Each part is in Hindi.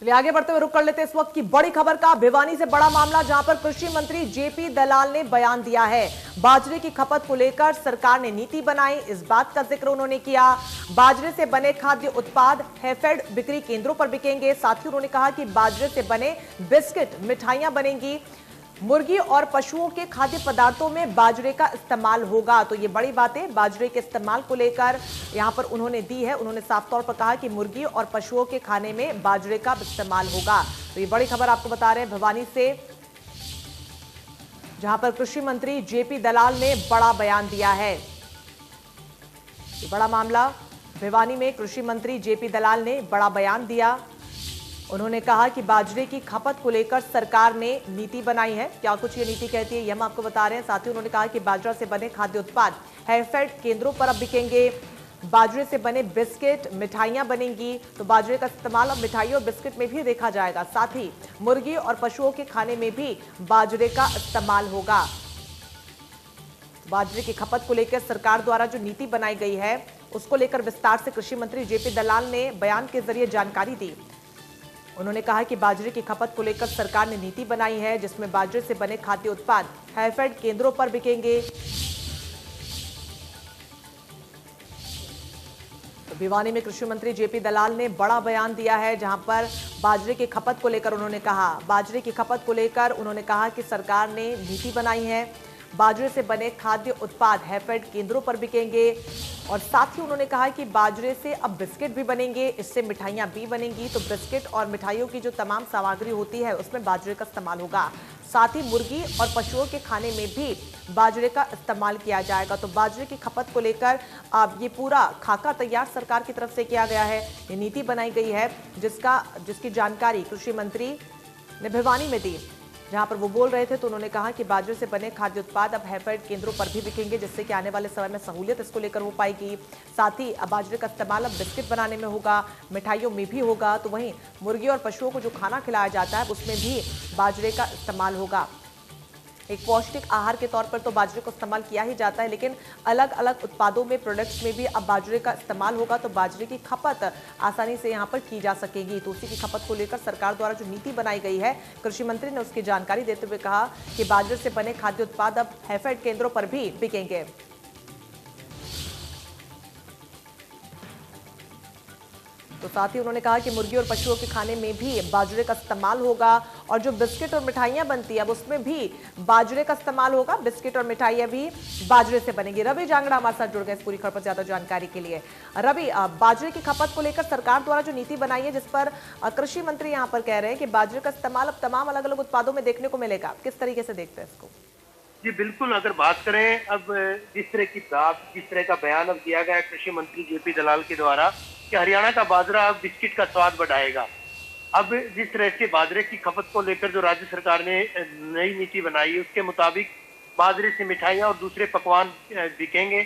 चलिए आगे बढ़ते हुए रुक कर लेते हैं इस वक्त की बड़ी खबर का। भिवानी से बड़ा मामला जहां पर कृषि मंत्री जेपी दलाल ने बयान दिया है। बाजरे की खपत को लेकर सरकार ने नीति बनाई, इस बात का जिक्र उन्होंने किया। बाजरे से बने खाद्य उत्पाद हैफेड बिक्री केंद्रों पर बिकेंगे। साथ ही उन्होंने कहा कि बाजरे से बने बिस्किट, मिठाइयां बनेंगी। मुर्गी और पशुओं के खाद्य पदार्थों में बाजरे का इस्तेमाल होगा। तो ये बड़ी बातें बाजरे के इस्तेमाल को लेकर यहां पर उन्होंने दी है। उन्होंने साफ तौर पर कहा कि मुर्गी और पशुओं के खाने में बाजरे का इस्तेमाल होगा। तो ये बड़ी खबर आपको बता रहे हैं भिवानी से, जहां पर कृषि मंत्री जेपी दलाल ने बड़ा बयान दिया है। ये बड़ा मामला भिवानी में कृषि मंत्री जेपी दलाल ने बड़ा बयान दिया। उन्होंने कहा कि बाजरे की खपत को लेकर सरकार ने नीति बनाई है। क्या कुछ ये नीति कहती है, यह हम आपको बता रहे हैं। साथ ही उन्होंने कहा कि बाजरा से बने खाद्य उत्पाद हैफेड केंद्रों पर अब बिकेंगे। बाजरे से बने बिस्किट, मिठाइयां बनेंगी। तो बाजरे का इस्तेमाल अब मिठाई और बिस्किट में भी देखा जाएगा। साथ ही मुर्गी और पशुओं के खाने में भी बाजरे का इस्तेमाल होगा। बाजरे की खपत को लेकर सरकार द्वारा जो नीति बनाई गई है उसको लेकर विस्तार से कृषि मंत्री जेपी दलाल ने बयान के जरिए जानकारी दी। उन्होंने कहा कि बाजरे की खपत को लेकर सरकार ने नीति बनाई है, जिसमें बाजरे से बने खाद्य उत्पाद हैफेड केंद्रों पर बिकेंगे। तो भिवानी में कृषि मंत्री जेपी दलाल ने बड़ा बयान दिया है, जहां पर बाजरे की खपत को लेकर उन्होंने कहा, बाजरे की खपत को लेकर उन्होंने कहा कि सरकार ने नीति बनाई है। बाजरे से बने खाद्य उत्पाद हैफेड केंद्रों पर बिकेंगे। और साथ ही उन्होंने कहा कि बाजरे से अब बिस्किट भी बनेंगे, इससे मिठाइयां भी बनेंगी। तो बिस्किट और मिठाइयों की जो तमाम सामग्री होती है उसमें बाजरे का इस्तेमाल होगा। साथ ही मुर्गी और पशुओं के खाने में भी बाजरे का इस्तेमाल किया जाएगा। तो बाजरे की खपत को लेकर अब ये पूरा खाका तैयार सरकार की तरफ से किया गया है। ये नीति बनाई गई है जिसकी जानकारी कृषि मंत्री ने भिवानी में दी। जहां पर वो बोल रहे थे तो उन्होंने कहा कि बाजरे से बने खाद्य उत्पाद अब हैफेड केंद्रों पर भी बिकेंगे, जिससे कि आने वाले समय में सहूलियत इसको लेकर हो पाएगी। साथ ही अब बाजरे का इस्तेमाल अब बिस्किट बनाने में होगा, मिठाइयों में भी होगा। तो वहीं मुर्गी और पशुओं को जो खाना खिलाया जाता है उसमें भी बाजरे का इस्तेमाल होगा। एक पौष्टिक आहार के तौर पर तो बाजरे को इस्तेमाल किया ही जाता है, लेकिन अलग अलग उत्पादों में, प्रोडक्ट्स में भी अब बाजरे का इस्तेमाल होगा। तो बाजरे की खपत आसानी से यहाँ पर की जा सकेगी। तो उसी की खपत को लेकर सरकार द्वारा जो नीति बनाई गई है, कृषि मंत्री ने उसकी जानकारी देते हुए कहा कि बाजरे से बने खाद्य उत्पाद अब हैफेड केंद्रों पर भी बिकेंगे। तो साथ ही उन्होंने कहा कि मुर्गी और पशुओं के खाने में भी बाजरे का इस्तेमाल होगा। और जो बिस्किट और मिठाइयां बनती है अब उसमें भी बाजरे का इस्तेमाल होगा। बिस्किट और मिठाइयां भी बाजरे से बनेंगी। रवि जांगड़ा हमारे साथ जुड़ गए इस पूरी खबर पर ज्यादा जानकारी के लिए। रवि, बाजरे की खपत को लेकर सरकार द्वारा जो नीति बनाई है, जिस पर कृषि मंत्री यहाँ पर कह रहे हैं कि बाजरे का इस्तेमाल अब तमाम अलग अलग उत्पादों में देखने को मिलेगा, किस तरीके से देखते हैं इसको? जी बिल्कुल, अगर बात करें अब जिस तरह का बयान अब दिया गया कृषि मंत्री जेपी दलाल के द्वारा कि हरियाणा का बाजरा अब बिस्किट का स्वाद बढ़ाएगा। अब जिस तरह से बाजरे की खपत को लेकर जो राज्य सरकार ने नई नीति बनाई है उसके मुताबिक बाजरे से मिठाइयां और दूसरे पकवान बिकेंगे,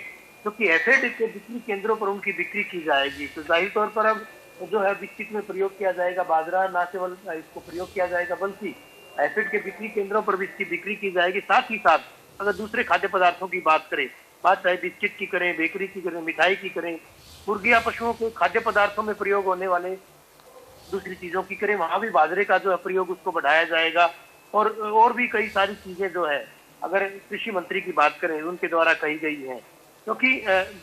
जो कि हैफेड के बिक्री केंद्रों पर उनकी बिक्री की जाएगी। तो जाहिर तौर पर अब जो है बिस्किट में प्रयोग किया जाएगा बाजरा, न केवल इसको प्रयोग किया जाएगा बल्कि हैफेड के बिक्री केंद्रों पर भी इसकी बिक्री की जाएगी। साथ ही साथ अगर दूसरे खाद्य पदार्थों की बात करें, बात चाहे बिस्किट की करें, बेकरी की करें, मिठाई की करें, मुर्गी या पशुओं के खाद्य पदार्थों में प्रयोग होने वाले दूसरी चीजों की करें, वहां भी बाजरे का जो है प्रयोग उसको बढ़ाया जाएगा। और भी कई सारी चीजें जो है अगर कृषि मंत्री की बात करें उनके द्वारा कही गई है। क्योंकि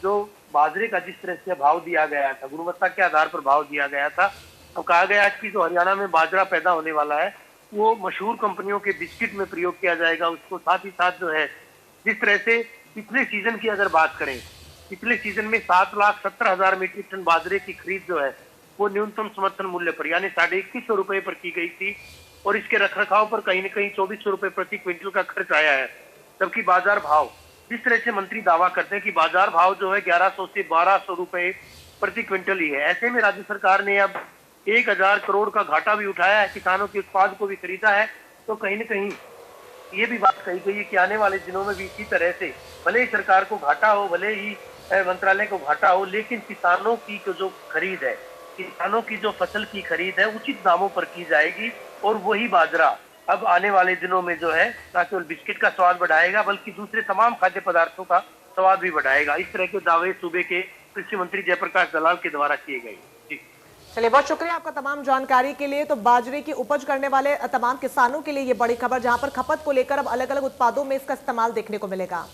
जो बाजरे का जिस तरह से भाव दिया गया था, गुणवत्ता के आधार पर भाव दिया गया था, तो कहा गया कि जो हरियाणा में बाजरा पैदा होने वाला है वो मशहूर कंपनियों के बिस्किट में प्रयोग किया जाएगा उसको। साथ ही साथ जो है जिस तरह से पिछले सीजन की अगर बात करें, पिछले सीजन में 7,70,000 मीट्रिक टन बाजरे की खरीद जो है वो न्यूनतम समर्थन मूल्य पर यानी 2150 रुपए पर की गई थी। और इसके रखरखाव पर कहीं न कहीं 2400 रुपए प्रति क्विंटल का खर्च आया है। जबकि बाजार भाव जिस तरह से मंत्री दावा करते हैं कि बाजार भाव जो है 1100 से 1200 रुपए प्रति क्विंटल ही है। ऐसे में राज्य सरकार ने अब 1000 करोड़ का घाटा भी उठाया है, किसानों के उत्पाद को भी खरीदा है। तो कहीं न कहीं ये भी बात कही गई है कि आने वाले दिनों में भी इसी तरह से भले ही सरकार को घाटा हो, भले ही मंत्रालय को घाटा हो, लेकिन किसानों की जो खरीद है, किसानों की जो फसल की खरीद है उचित दामों पर की जाएगी। और वही बाजरा अब आने वाले दिनों में जो है न केवल बिस्किट का स्वाद बढ़ाएगा बल्कि दूसरे तमाम खाद्य पदार्थों का स्वाद भी बढ़ाएगा। इस तरह के दावे सूबे के कृषि मंत्री जयप्रकाश दलाल के द्वारा किए गए। चलिए, बहुत शुक्रिया आपका तमाम जानकारी के लिए। तो बाजरे की उपज करने वाले तमाम किसानों के लिए ये बड़ी खबर, जहां पर खपत को लेकर अब अलग अलग उत्पादों में इसका इस्तेमाल देखने को मिलेगा।